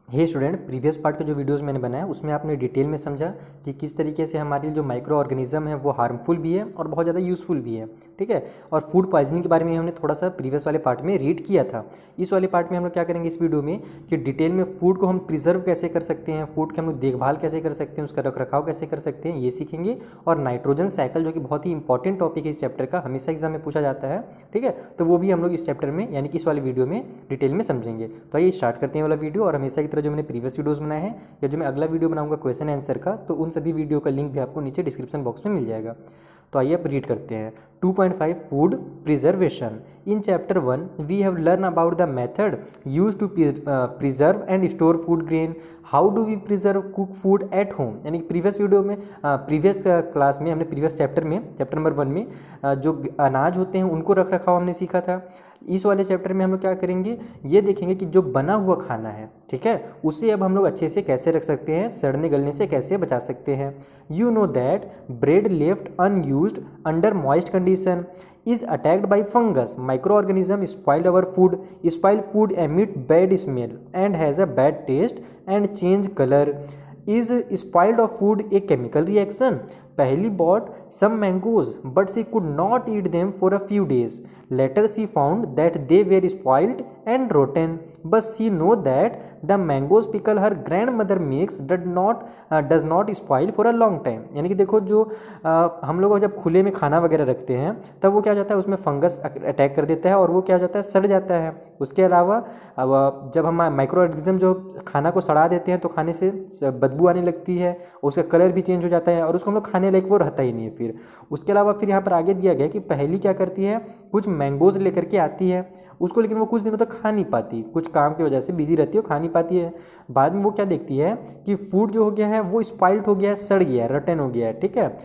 हे student, previous part के जो videos मैंने बनाया उसमें आपने डिटेल में समझा कि किस तरीके से हमारे जो माइक्रो ऑर्गेनिज्म है वो हार्मफुल भी है और बहुत ज़्यादा यूज़फुल भी है। ठीक है। और फूड पॉइजनिंग के बारे में हमने थोड़ा सा प्रीवियस वाले पार्ट में रीड किया था। इस वाले पार्ट में हम लोग क्या करेंगे इस वीडियो में कि डिटेल में फूड को हम प्रिजर्व कैसे कर सकते हैं, फूड की हम लोग देखभाल कैसे कर सकते हैं, उसका रखरखाव कैसे कर सकते हैं, ये सीखेंगे। और नाइट्रोजन साइकिल जो कि बहुत ही इंपॉर्टेंट टॉपिक है इस चैप्टर का, हमेशा एग्जाम में पूछा जाता है। ठीक है। तो वो भी हम लोग इस चैप्टर में यानी कि इस वाले वीडियो में डिटेल में समझेंगे। तो आइए स्टार्ट करते हैं वाला वीडियो। और हमेशा की तरह जो मैंने प्रीवियस वीडियोस बनाए हैं या जो मैं अगला वीडियो बनाऊंगा क्वेश्चन आंसर का, तो उन सभी वीडियो का लिंक भी आपको नीचे डिस्क्रिप्शन बॉक्स में मिल जाएगा। तो आइए अब रीड करते हैं। 2.5 food preservation. In chapter 1 we have learn about the method use to preserve and store food grain. How do we preserve cook food at home. यानी प्रीवियस वीडियो में प्रीवियस क्लास में हमने प्रीवियस चैप्टर में chapter number 1 में जो अनाज होते हैं उनको रख रखाव हमने सीखा था। इस वाले चैप्टर में हम लोग क्या करेंगे, ये देखेंगे कि जो बना हुआ खाना है, ठीक है, उसे अब हम लोग अच्छे से कैसे रख सकते हैं, सड़ने गलने से कैसे बचा सकते हैं। You know that bread left unused under moist condition is attacked by fungus. Microorganism spoil our food. Spoiled food emit bad smell and has a bad taste and change color. Is spoiled of food a chemical reaction? Paheli bought some mangoes, but she could not eat them for a few days. Later she found that they were spoiled and rotten. But she know that the mangoes pickle her grandmother makes does not spoil for a long time. यानी कि देखो जो हम लोग जब खुले में खाना वगैरह रखते हैं तब वो क्या जाता है, उसमें फंगस अटैक कर देता है और वो क्या हो जाता है, सड़ जाता है। उसके अलावा अब जब हम माइक्रो ऑर्गेनिज्म जो खाना को सड़ा देते हैं तो खाने से बदबू आने लगती है, उसका कलर भी चेंज हो जाता है और उसको हम लोग खाने लायक वो रहता ही नहीं है फिर। उसके अलावा फिर यहाँ पर आगे दिया गया कि पहली क्या करती है, कुछ मैंगोज लेकर के आती है उसको, लेकिन वो कुछ दिनों तक खा नहीं पाती, कुछ काम की वजह से बिजी रहती है, वो खा नहीं पाती है। बाद में वो क्या देखती है कि फूड जो हो गया है वो स्पाइल्ड हो गया है, सड़ गया है, रटन हो गया है। ठीक है।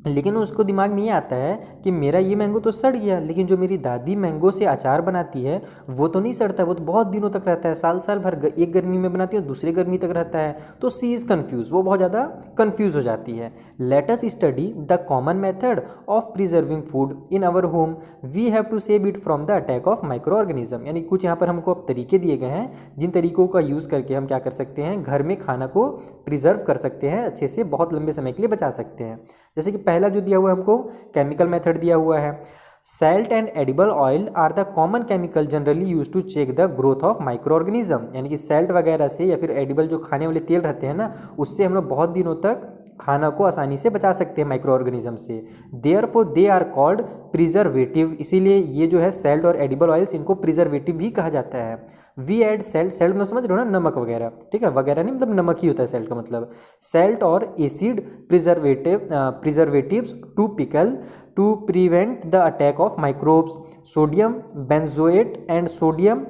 लेकिन उसको दिमाग में ये आता है कि मेरा ये मैंगो तो सड़ गया, लेकिन जो मेरी दादी मैंगो से अचार बनाती है वो तो नहीं सड़ता, वो तो बहुत दिनों तक रहता है, साल साल भर। एक गर्मी में बनाती है और दूसरे गर्मी तक रहता है। तो सी इज़ कन्फ्यूज, वो बहुत ज़्यादा कन्फ्यूज हो जाती है। Let us study the common method of preserving food in our home. We have to save it from the attack of microorganism. यानी कुछ यहाँ पर हमको अब तरीके दिए गए हैं जिन तरीकों का यूज़ करके हम क्या कर सकते हैं, घर में खाना को प्रिजर्व कर सकते हैं, अच्छे से बहुत लंबे समय के लिए बचा सकते हैं। जैसे कि पहला जो दिया हुआ है हमको केमिकल मेथड दिया हुआ है। Salt and edible oil are the common chemical generally use to check the growth of microorganism. यानी कि सेल्ट वगैरह से या फिर एडिबल जो खाने वाले तेल रहते हैं ना, उससे हम लोग बहुत दिनों तक खाना को आसानी से बचा सकते हैं माइक्रो ऑर्गेनिज्म से। Therefore they are called preservative. इसीलिए ये जो है सेल्ट और एडिबल ऑयल्स, इनको प्रिजर्वेटिव भी कहा जाता है। वी एड सेल्ट, सेल्ट में समझ रहे हो ना, नमक वगैरह, ठीक है, वगैरह नहीं मतलब नमक ही होता है सेल्ट का मतलब। सेल्ट और acid preservatives to pickle to prevent the attack of microbes. Sodium benzoate and sodium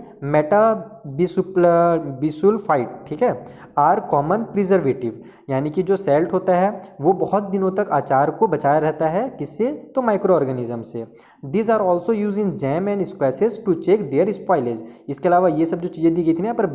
bisulphite, ठीक है, आर कॉमन प्रिजर्वेटिव। यानी कि जो सेल्ट होता है वो बहुत दिनों तक अचार को बचाया रहता है, किससे, तो माइक्रो ऑर्गेनिज्म से। These are also use in jam and squashes to check their spoilage. इसके अलावा ये सब जो चीज़ें दी गई थी ना यहाँ पर,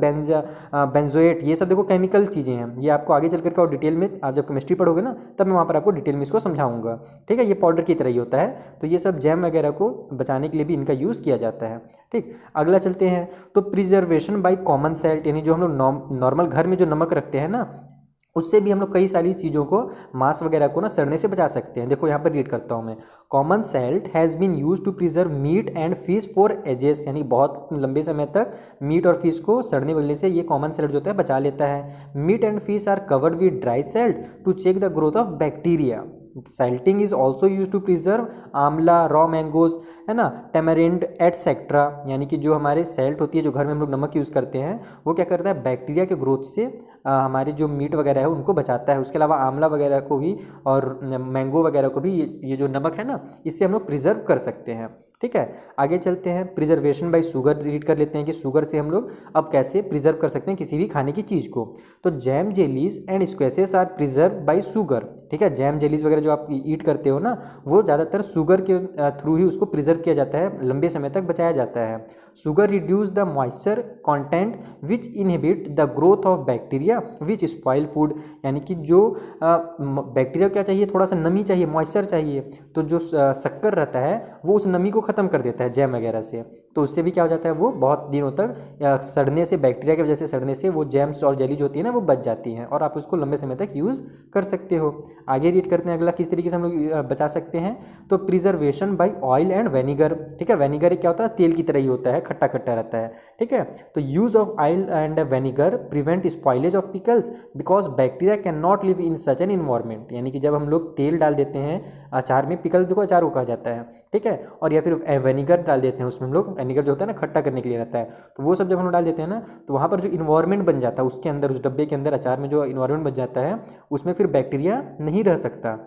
बेंजोएट, ये सब देखो केमिकल चीज़ें हैं, ये आपको आगे चल करके और डिटेल में आप जब केमिस्ट्री पढ़ोगे ना तब मैं वहाँ पर आपको डिटेल में इसको समझाऊंगा। ठीक है। ये पाउडर की तरह ही होता है, तो ये सब जैम वगैरह को बचाने के लिए भी इनका यूज़ किया जाता है। ठीक, अगला चलते हैं। तो प्रिजर्वेशन बाय कॉमन सेल्ट, यानी जो हम लोग नॉर्मल घर में जो नमक रखते हैं ना, उससे भी हम लोग कई सारी चीज़ों को, मांस वगैरह को ना सड़ने से बचा सकते हैं। देखो यहाँ पर रीड करता हूँ मैं। Common salt has been use to preserve meat and fish for ages. यानी बहुत लंबे समय तक मीट और फिश को सड़ने वगैरह से ये कॉमन सेल्ट जो होता है बचा लेता है। Meat and fish are covered with dry salt to check the growth of bacteria. Salting is also use to preserve amla, raw mangoes, है ना, टेमरिंड एटसेट्रा। यानी कि जो हमारे सेल्ट होती है, जो घर में हम लोग नमक यूज़ करते हैं, वो क्या करता है, बैक्टीरिया के ग्रोथ से हमारे जो मीट वगैरह है उनको बचाता है। उसके अलावा आंवला वगैरह को भी और मैंगो वगैरह को भी ये जो नमक है ना, इससे हम लोग प्रिजर्व कर सकते हैं। ठीक है। आगे चलते हैं। प्रिजर्वेशन बाय शुगर रीड कर लेते हैं कि शुगर से हम लोग अब कैसे प्रिजर्व कर सकते हैं किसी भी खाने की चीज़ को। तो jam jellies and squashes are preserve by sugar. ठीक है। जैम जेलीज वगैरह जो आप ईट करते हो ना, वो ज़्यादातर शुगर के थ्रू ही उसको प्रिजर्व किया जाता है, लंबे समय तक बचाया जाता है। Sugar reduce the moisture content which inhibit the growth of bacteria which spoil food. यानी कि जो बैक्टीरिया क्या चाहिए, थोड़ा सा नमी चाहिए, मॉइस्चर चाहिए, तो जो शक्कर रहता है वो उस नमी को ख़त्म कर देता है जैम वगैरह से। तो उससे भी क्या हो जाता है, वो बहुत दिनों तक सड़ने से, बैक्टीरिया की वजह से सड़ने से वो जैम्स और जेली जो होती है ना वो बच जाती हैं और आप उसको लंबे समय तक यूज़ कर सकते हो। आगे रीड करते हैं अगला, किस तरीके से हम लोग बचा सकते हैं। तो preservation by oil and vinegar, ठीक है। वेनिगर क्या होता है, तेल की तरह ही होता है, खट्टा खट्टा रहता है, ठीक है। तो use of oil and vinegar prevent spoilage of pickles because bacteria can not live in such an environment. यानी कि जब हम लोग तेल डाल देते हैं अचार में, पिकल देखो अचार को कहा जाता है, ठीक है, और या फिर वेनिगर डाल देते हैं उसमें हम लोग, वेनिगर जो होता है ना खट्टा करने के लिए रहता है, तो वो सब जब हम लोग डाल देते हैं ना, तो वहाँ पर जो इन्वायरमेंट बन जाता है उसके अंदर, उस डब्बे के अंदर अचार में जो इन्वायरमेंट बन जाता है उसमें फिर बैक्टीरिया नहीं रह सकता।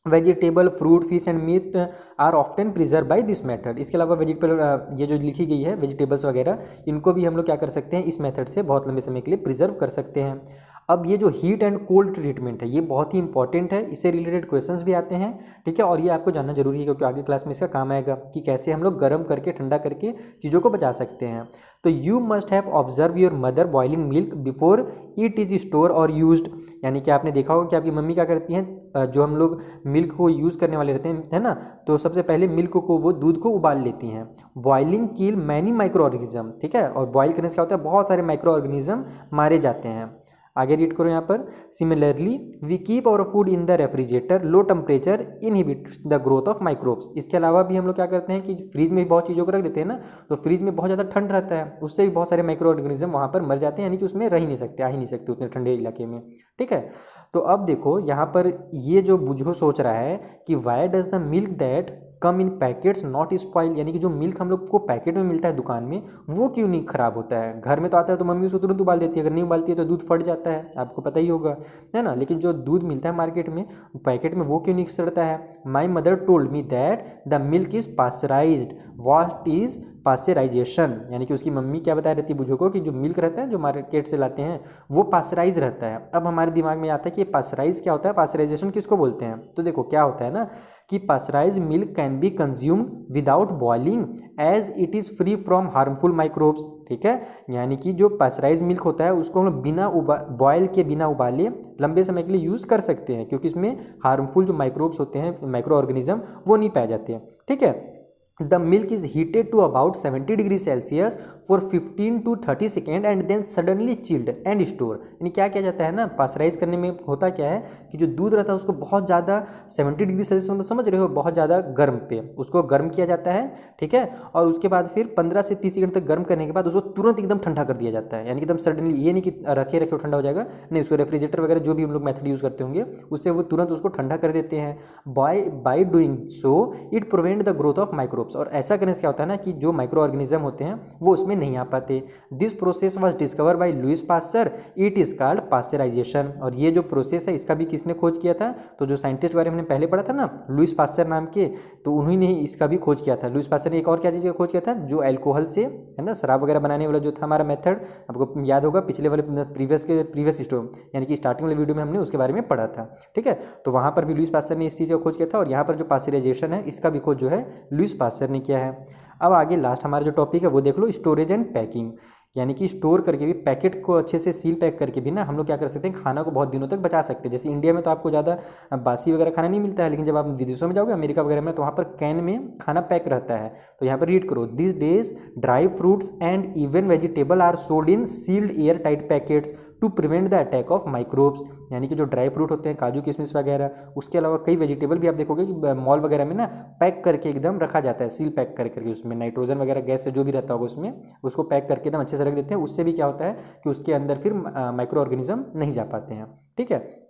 Vegetable, fruit, fish and meat are often preserve by this method. इसके अलावा वेजिटेबल, ये जो लिखी गई है वेजिटेबल्स वगैरह, इनको भी हम लोग क्या कर सकते हैं, इस मेथड से बहुत लंबे समय के लिए प्रिजर्व कर सकते हैं। अब ये जो हीट एंड कोल्ड ट्रीटमेंट है ये बहुत ही इंपॉर्टेंट है, इससे रिलेटेड क्वेश्चंस भी आते हैं, ठीक है, और ये आपको जानना जरूरी है क्योंकि आगे क्लास में इसका काम आएगा कि कैसे हम लोग गर्म करके ठंडा करके चीज़ों को बचा सकते हैं। तो you must have observe your mother boiling milk before it is store और यूज्ड। यानी कि आपने देखा होगा कि आपकी मम्मी क्या करती हैं, जो हम लोग मिल्क को यूज़ करने वाले रहते हैं, है ना, तो सबसे पहले मिल्क को, वो दूध को उबाल लेती हैं। बॉइलिंग किल मैनी माइक्रो ऑर्गेनिज्म, ठीक है, और बॉयल करने से क्या होता है, बहुत सारे माइक्रो ऑर्गेनिज्म मारे जाते हैं। आगे रीड करो यहाँ पर, similarly we keep our food in the refrigerator, low temperature inhibits the growth of microbes. इसके अलावा भी हम लोग क्या करते हैं कि फ्रिज में बहुत चीज़ों को रख देते हैं ना, तो फ्रिज में बहुत ज़्यादा ठंड रहता है, उससे भी बहुत सारे माइक्रो ऑर्गेनिज्म वहाँ पर मर जाते हैं, यानी कि उसमें रह ही नहीं सकते, आ ही नहीं सकते उतने ठंडे इलाके में, ठीक है। तो अब देखो यहाँ पर ये जो बुझो सोच रहा है कि why does the milk that come in packets not spoil, यानी कि जो मिल्क हम लोग को पैकेट में मिलता है दुकान में वो क्यों नहीं खराब होता है, घर में तो आता है तो मम्मी उसको तुरंत उबाल देती है, अगर नहीं उबालती है तो दूध फट जाता है, आपको पता ही होगा, है ना। लेकिन जो दूध मिलता है मार्केट में पैकेट में वो क्यों नहीं सड़ता है। My mother told me that the milk is pasteurised. What is pasteurisation, यानी कि उसकी मम्मी क्या बता रही थी बुझो को कि जो मिल्क रहता है जो मार्केट से लाते हैं वो पास्चराइज रहता है। अब हमारे दिमाग में आता है कि पास्चराइज क्या होता है, पास्चराइजेशन किसको बोलते हैं। तो देखो क्या होता है ना कि pasteurise milk can be consumed without boiling as it is free from harmful microbes, ठीक है। यानी कि जो पास्चराइज मिल्क होता है उसको हम लोग बिना बॉयल के, बिना उबाले लंबे समय के लिए यूज़ कर सकते हैं क्योंकि इसमें हार्मफुल जो माइक्रोब्स होते हैं, माइक्रो ऑर्गेनिज्म, वो नहीं पाए जाते हैं, ठीक है। The milk is heated to about 70 degree Celsius for 15 to 30 second and then suddenly chilled and store. यानी क्या किया जाता है ना, पास्चराइज करने में होता क्या है कि जो दूध रहता है उसको बहुत ज़्यादा 70 डिग्री सेल्सियस, मतलब समझ रहे हो, बहुत ज़्यादा गर्म पे उसको गर्म किया जाता है, ठीक है, और उसके बाद फिर 15 से 30 सेकंड तक गर्म करने के बाद उसको तुरंत एकदम ठंडा कर दिया जाता है। यानी कि एकदम सडनली, ये नहीं कि रखे रखे ठंडा हो जाएगा, नहीं, उसको रेफ्रिजरेटर वगैरह जो भी हम लोग मेथड यूज़ करते होंगे उससे वो तुरंत उसको ठंडा कर देते हैं। By doing so it prevent the growth of microbes. और ऐसा करने से क्या होता है ना कि जो माइक्रो ऑर्गेनिज्म होते हैं वो उसमें नहीं आ पाते। This process was discover by Louis Pasteur, it is called pasteurisation. और ये जो प्रोसेस है इसका भी किसने खोज किया था, तो जो साइंटिस्ट बारे में हमने पहले पढ़ा था ना लुइस पास्चर नाम के, तो उन्हीं ने इसका भी खोज किया था। लुइस पास्चर ने एक और क्या चीज़ का खोज किया था, जो अल्कोहल से, है ना, शराब वगैरह बनाने वाला जो था हमारा मेथड, आपको याद होगा पिछले वाले प्रीवियस स्टोर, यानी कि स्टार्टिंग वाले वीडियो में हमने उसके बारे में पढ़ा था, ठीक है। तो वहाँ पर भी लुइस पास्चर ने इस चीज़ का खोज किया था और यहाँ पर जो पास्चराइजेशन है इसका भी खोज जो है लुइस पास्चर ने किया है। अब आगे लास्ट हमारा जो टॉपिक है वो देख लो, स्टोरेज एंड पैकिंग। यानी कि स्टोर करके भी, पैकेट को अच्छे से सील पैक करके भी ना हम लोग क्या कर सकते हैं, खाना को बहुत दिनों तक बचा सकते हैं। जैसे इंडिया में तो आपको ज़्यादा बासी वगैरह खाना नहीं मिलता है, लेकिन जब आप विदेशों में जाओगे, अमेरिका वगैरह में, तो वहाँ पर कैन में खाना पैक रहता है। तो यहाँ पर रीड करो, this days dry fruits and even vegetable are sold in sealed air tight packets to prevent the attack of microbes. यानी कि जो ड्राई फ्रूट होते हैं, काजू किशमिश वगैरह, उसके अलावा कई वेजिटेबल भी आप देखोगे कि मॉल वगैरह में ना पैक करके एकदम रखा जाता है, सील पैक करके, उसमें नाइट्रोजन वगैरह गैस से जो भी रहता होगा उसमें उसको पैक करके एकदम अच्छे से रख देते हैं। उससे भी क्या होता है कि उसके अंदर फिर माइक्रो ऑर्गेनिज्म नहीं जा पाते हैं, ठीक है।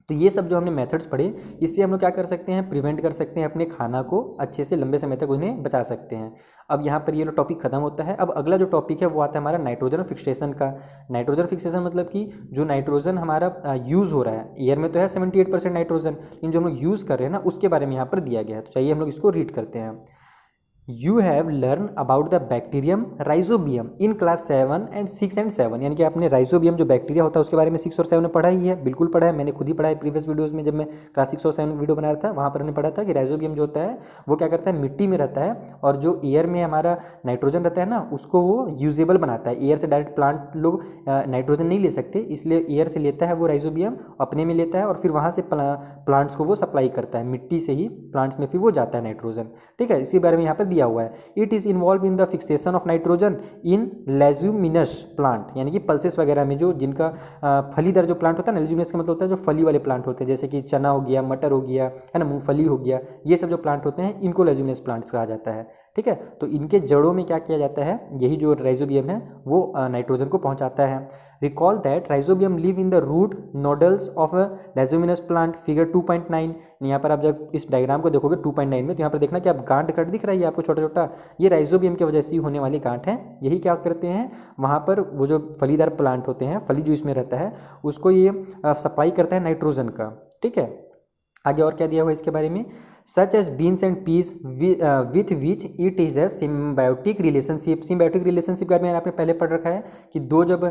तो ये सब जो हमने मेथड्स पढ़े, इससे हम लोग क्या कर सकते हैं, प्रिवेंट कर सकते हैं, अपने खाना को अच्छे से लंबे समय तक उन्हें बचा सकते हैं। अब यहाँ पर ये लो टॉपिक खत्म होता है। अब अगला जो टॉपिक है वो आता है हमारा नाइट्रोजन फिक्सेशन का। नाइट्रोजन फिक्सेशन मतलब कि जो नाइट्रोजन हमारा यूज़ हो रहा है, एयर में तो है 78% नाइट्रोजन, लेकिन जो हम लोग यूज़ कर रहे हैं ना उसके बारे में यहाँ पर दिया गया है। तो चाहिए हम लोग इसको रीड करते हैं। You have learn about the bacterium rhizobium in class 7 and 6 and 7। यानी कि आपने राइजोबियम जो बैक्टीरिया होता है उसके बारे में 6 और 7 में पढ़ा ही है, बिल्कुल पढ़ा है, मैंने खुद ही पढ़ा है प्रीवियस वीडियोस में। जब मैं क्लास 6 और 7 वीडियो बना रहा था वहाँ पर हमने पढ़ा था कि राइजोबियम जो होता है वो क्या करता है, मिट्टी में रहता है और जो एयर में हमारा नाइट्रोजन रहता है ना उसको वो यूजेबल बनाता है। एयर से डायरेक्ट प्लांट लोग नाइट्रोजन नहीं ले सकते, इसलिए एयर से लेता है वो राइजोबियम, अपने में लेता है और फिर वहाँ से प्लांट्स को वो सप्लाई करता है, मिट्टी से ही प्लांट्स में फिर वो जाता है नाइट्रोजन, ठीक है। इसी बारे में यहाँ पर दिया दिया हुआ है, it is involve in the fixation of nitrogen in leguminous plant, यानी कि पल्सेस वगैरह में जो जिनका फलीदार जो प्लांट होता है ना, लेज्यूमिनस का मतलब होता है जो फली वाले प्लांट होते हैं, जैसे कि चना हो गया, मटर हो गया, है ना, मूंगफली हो गया, ये सब जो प्लांट होते हैं इनको लेज्यूमिनस प्लांट्स कहा जाता है। ठीक है, तो इनके जड़ों में क्या किया जाता है, यही जो राइजोबियम है वो नाइट्रोजन को पहुंचाता है। Recall that rhizobium live in the root nodules of a leguminous plant, figure 2.9। यहाँ पर आप जब इस डायग्राम को देखोगे 2.9 में, तो यहाँ पर देखना कि आप गांठ कट दिख रहा है आपको छोटा छोटा, ये राइजोबियम की वजह से ही होने वाली गांठ है। यही क्या करते हैं, वहाँ पर वो जो फलीदार प्लांट होते हैं, फली जो इसमें रहता है उसको ये सप्लाई करता है नाइट्रोजन का। ठीक है, आगे और क्या दिया हुआ है इसके बारे में, such as beans and peas with which it is a symbiotic relationship. Symbiotic relationship के बारे में आपने पहले पढ़ रखा है कि दो जब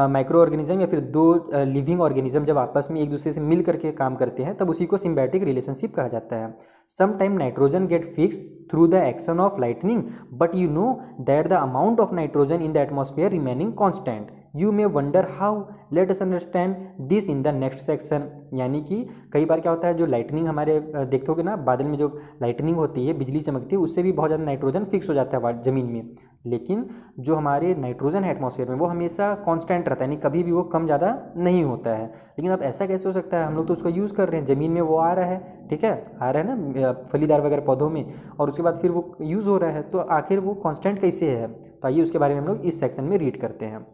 माइक्रो ऑर्गेनिज्म या फिर दो लिविंग ऑर्गेनिज्म जब आपस में एक दूसरे से मिल करके काम करते हैं तब उसी को सिम्बायोटिक रिलेशनशिप कहा जाता है। Some time nitrogen get fix through the action of lightning, but you know that the amount of nitrogen in the atmosphere remaining constant. You may wonder how, let us understand this in the next section. यानी कि कई बार क्या होता है, जो lightning हमारे देखते होगे ना, बादल में जो लाइटनिंग होती है, बिजली चमकती है, उससे भी बहुत ज़्यादा नाइट्रोजन फिक्स हो जाता है ज़मीन में, लेकिन जो हमारे नाइट्रोजन है एटमॉस्फेयर में वो हमेशा कांस्टेंट रहता है, यानी कभी भी वो कम ज़्यादा नहीं होता है। लेकिन अब ऐसा कैसे हो सकता है, हम लोग तो उसको यूज़ कर रहे हैं, ज़मीन में वो आ रहा है, ठीक है, आ रहा है ना फलीदार वगैरह पौधों में, और उसके बाद फिर वो यूज़ हो रहा है, तो आखिर वो कांस्टेंट कैसे है। तो आइए उसके बारे में हम लोग इस सेक्शन में रीड करते हैं।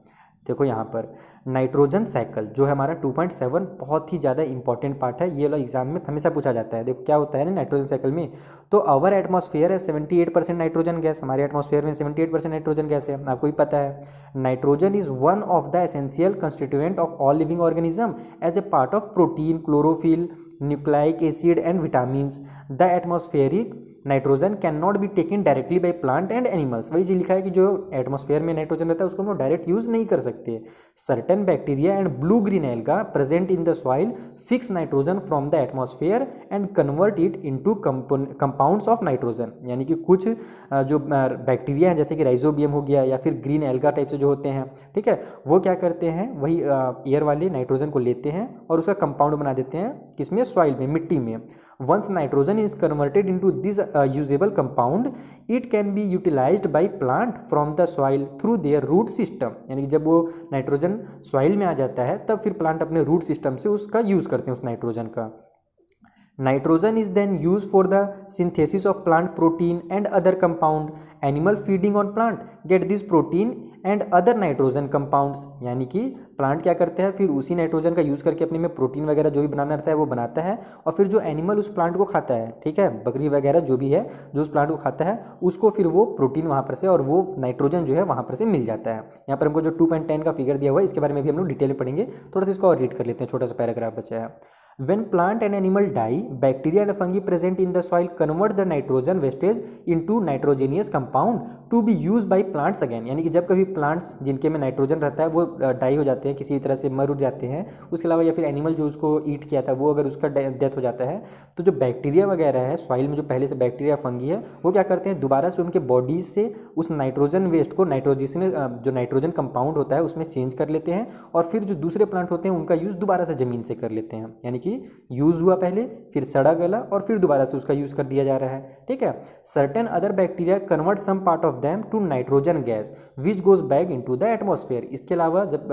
देखो यहाँ पर नाइट्रोजन साइकिल जो है हमारा 2.7 बहुत ही ज़्यादा इंपॉर्टेंट पार्ट है, ये वाला एग्जाम में हमेशा पूछा जाता है। देखो क्या होता है ना नाइट्रोजन साइकिल में, तो अवर एटमॉस्फेयर है 78% नाइट्रोजन गैस, हमारे एटमॉस्फेयर में 78% नाइट्रोजन गैस है, आपको भी पता है। Nitrogen is one of the essential constituent of all living organism as a part of protein, chlorophyll, nucleic acid and vitamins. The atmospheric nitrogen can not be taken directly by plant and animals. वही चीज लिखा है कि जो atmosphere में nitrogen रहता है उसको हम लोग डायरेक्ट यूज नहीं कर सकते। Certain bacteria and blue green alga present in the soil fix nitrogen from the atmosphere and convert it into compounds of nitrogen. यानी कि कुछ जो बैक्टीरिया हैं जैसे कि राइजोबियम हो गया या फिर ग्रीन एल्गा टाइप से जो होते हैं, ठीक है, वो क्या करते हैं, वही एयर वाले नाइट्रोजन को लेते हैं और उसका कंपाउंड बना देते हैं, किसमें, सॉइल में, मिट्टी में। Once nitrogen is converted into this usable compound, it can be utilized by plant from the soil through their root system। यानी कि जब वो नाइट्रोजन सॉइल में आ जाता है तब फिर प्लांट अपने रूट सिस्टम से उसका यूज़ करते हैं उस नाइट्रोजन का। Nitrogen is then use for the synthesis of plant protein and other compound. Animal feeding on plant get this protein and other nitrogen compounds. यानी कि प्लांट क्या करते हैं, फिर उसी नाइट्रोजन का यूज़ करके अपने में प्रोटीन वगैरह जो भी बनाना रहता है वो बनाता है, और फिर जो एनिमल उस प्लांट को खाता है, ठीक है, बकरी वगैरह जो भी है जो उस प्लांट को खाता है उसको फिर वो प्रोटीन वहाँ पर से और वो नाइट्रोजन जो है वहाँ पर से मिल जाता है। यहाँ पर हमको जो 2.10 का फिगर दिया हुआ है इसके बारे में भी हम लोग डिटेल में पढ़ेंगे, थोड़ा सा इसको और रीड कर लेते हैं, छोटा सा पैराग्राफ बचा है। When plant and animal die, bacteria and fungi present in the soil convert the nitrogen wastage into nitrogenous compound to be used by plants again। यानी कि जब कभी प्लांट्स जिनके में नाइट्रोजन रहता है वो डाई हो जाते हैं, किसी तरह से मर जाते हैं, उसके अलावा या फिर एनिमल जो उसको ईट किया था वो अगर उसका डेथ हो जाता है, तो जो बैक्टीरिया वगैरह है सॉइल में, जो पहले से बैक्टीरिया फंगी है, वो क्या करते हैं, दोबारा से उनके बॉडीज से उस नाइट्रोजन वेस्ट को जो नाइट्रोजन कंपाउंड होता है उसमें चेंज कर लेते हैं, और फिर जो दूसरे प्लांट होते हैं उनका यूज़ दोबारा से ज़मीन से कर लेते हैं। यानी कि यूज हुआ पहले, फिर सड़ा गला, और फिर दोबारा से उसका यूज कर दिया जा रहा है, ठीक है। Certain other bacteria convert some part of them to nitrogen gas which goes back into the atmosphere. इसके अलावा जब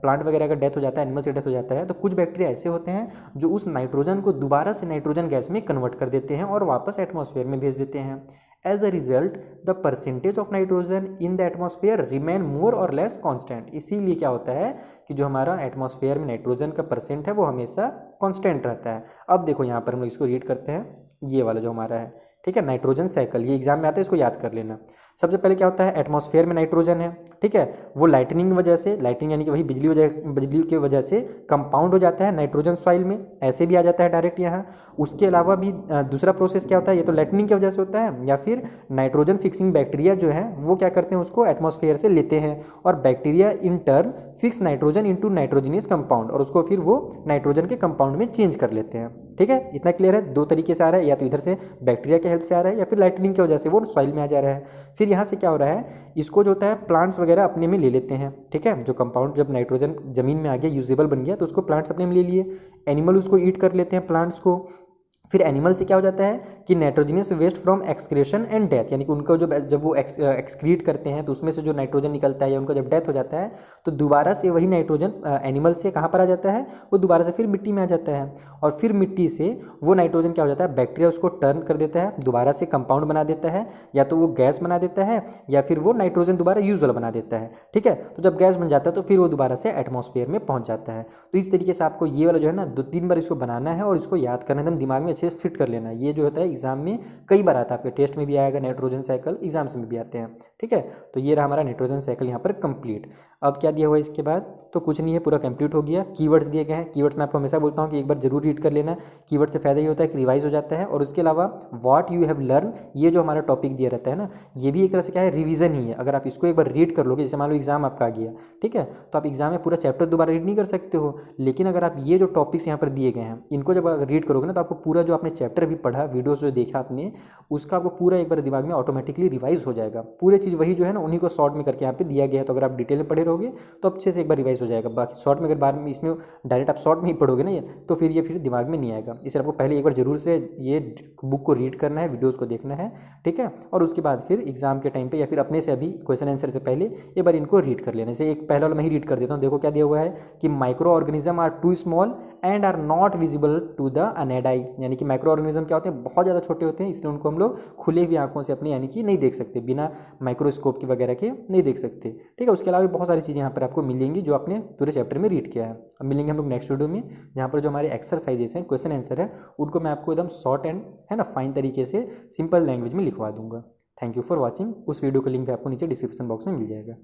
प्लांट वगैरह का डेथ हो जाता है, एनिमल से डेथ हो जाता है, तो कुछ बैक्टीरिया ऐसे होते हैं जो उस नाइट्रोजन को दोबारा से नाइट्रोजन गैस में कन्वर्ट कर देते हैं और वापस एटमॉस्फेयर में भेज देते हैं। As a result, the percentage of nitrogen in the atmosphere remain more or less constant। इसीलिए क्या होता है कि जो हमारा एटमॉस्फेयर में नाइट्रोजन का परसेंट है वो हमेशा कांस्टेंट रहता है। अब देखो यहाँ पर हम लोग इसको रीड करते हैं, ये वाला जो हमारा है, ठीक है, नाइट्रोजन साइकिल, ये एग्जाम में आता है, इसको याद कर लेना। सबसे पहले क्या होता है, एटमॉस्फेयर में नाइट्रोजन है, ठीक है, वो लाइटनिंग की वजह से, लाइटनिंग यानी कि वही बिजली की वजह से कंपाउंड हो जाता है नाइट्रोजन सॉइल में, ऐसे भी आ जाता है डायरेक्ट यहाँ। उसके अलावा भी दूसरा प्रोसेस क्या होता है, ये तो लाइटनिंग की वजह से होता है, या फिर नाइट्रोजन फिक्सिंग बैक्टीरिया जो है वो क्या करते हैं, उसको एटमॉस्फेयर से लेते हैं, और bacteria in turn fix nitrogen into nitrogenous compound, और उसको फिर वो नाइट्रोजन के कंपाउंड में चेंज कर लेते हैं। ठीक है, इतना क्लियर है। दो तरीके से आ रहा है, या तो इधर से बैक्टीरिया के हेल्प से आ रहा है या फिर लाइटनिंग की वजह से वो सॉइल में आ जा रहा है। फिर यहाँ से क्या हो रहा है, इसको जो होता है प्लांट्स वगैरह अपने में ले लेते हैं, ठीक है, जो कंपाउंड जब नाइट्रोजन जमीन में आ गया, यूजेबल बन गया, तो उसको प्लांट्स अपने में ले लिए, एनिमल उसको ईट कर लेते हैं प्लांट्स को, फिर एनिमल से क्या हो जाता है कि nitrogenous waste from excretion and death, यानी कि उनका जो जब वो एक्सक्रीट करते हैं तो उसमें से जो नाइट्रोजन निकलता है या उनका जब डेथ हो जाता है तो दोबारा से वही नाइट्रोजन एनिमल से कहाँ पर आ जाता है, वो दोबारा से फिर मिट्टी में आ जाता है। और फिर मिट्टी से वो नाइट्रोजन क्या हो जाता है, बैक्टीरिया उसको टर्न कर देता है, दोबारा से कंपाउंड बना देता है, या तो वो गैस बना देता है या फिर वो नाइट्रोजन दोबारा यूजुअल बना देता है। ठीक है, तो जब गैस बन जाता है तो फिर वो दोबारा से एटमॉस्फेयर में पहुंच जाता है। तो इस तरीके से आपको ये वाला जो है ना 2-3 बार इसको बनाना है और इसको याद करना, एकदम दिमाग में अच्छे से फिट कर लेना है। ये जो होता है एग्जाम में कई बार आता है, आपके टेस्ट में भी आएगा, नाइट्रोजन साइकिल एग्जाम्स में भी आते हैं। ठीक है, तो ये रहा हमारा नाइट्रोजन साइकिल यहाँ पर कंप्लीट। अब क्या दिया हुआ है इसके बाद, तो कुछ नहीं है, पूरा कंप्लीट हो गया। कीवर्ड्स दिए गए हैं, कीवर्ड्स मैं आपको हमेशा बोलता हूँ कि एक बार जरूर रीड कर लेना। कीवर्ड से फायदा ये होता है कि रिवाइज हो जाता है, और उसके अलावा व्हाट यू हैव लर्न, ये जो हमारा टॉपिक दिया रहता है ना, ये भी एक तरह से क्या है, रिवीजन ही है। अगर आप इसको एक बार रीड कर लोगे, जैसे मान लो एग्जाम आपका आ गया, ठीक है, तो आप एग्जाम में पूरा चैप्टर दोबारा रीड नहीं कर सकते हो, लेकिन अगर आप ये जो टॉपिक्स यहाँ पर दिए गए हैं इनको जब रीड करोगे ना, तो आपको पूरा जो आपने चैप्टर भी पढ़ा, वीडियोस जो देखा आपने, उसका आपको पूरा एक बार दिमाग में ऑटोमेटिकली रिवाइज हो जाएगा। पूरे चीज़ वही जो है ना, उन्हीं को शॉर्ट में करके यहाँ पे दिया गया है। तो अगर आप डिटेल में पढ़े रहोगे तो अच्छे से एक बार रिवाइज हो जाएगा। बाकी शॉर्ट में अगर बाद में इसमें डायरेक्ट आप शॉर्ट में ही पढ़ोगे ना ये, तो फिर ये फिर दिमाग में नहीं आएगा। इसलिए आपको पहले एक बार जरूर से ये बुक को रीड करना है, वीडियोज़ को देखना है, ठीक है, और उसके बाद फिर एग्जाम के टाइम पे या फिर अपने से अभी क्वेश्चन आंसर से पहले एक बार इनको रीड कर लेने से। एक पहला वाला मैं ही रीड कर देता हूँ। देखो क्या दिया हुआ है कि micro organism are too small and are not visible to the unaided eye, यानी कि माइक्रो ऑर्गेनिज्म क्या होते हैं, बहुत ज़्यादा छोटे होते हैं, इसलिए उनको हम लोग खुले हुई आंखों से अपनी यानी कि नहीं देख सकते, बिना माइक्रोस्कोप की वगैरह के नहीं देख सकते। ठीक है, उसके अलावा भी बहुत सारी चीज़ें यहाँ पर आपको मिलेंगी जो आपने पूरे चैप्टर में रीड किया है। अब मिलेंगे हम लोग नेक्स्ट वीडियो में, जहाँ पर जो हमारे एक्सरसाइजेस हैं, क्वेश्चन आंसर है, उनको मैं आपको एकदम शॉर्ट एंड है ना फाइन तरीके से सिंपल लैंग्वेज में लिखवा दूंगा। Thank you for watching. उस वीडियो का लिंक भी आपको नीचे डिस्क्रिप्शन बॉक्स में मिल जाएगा।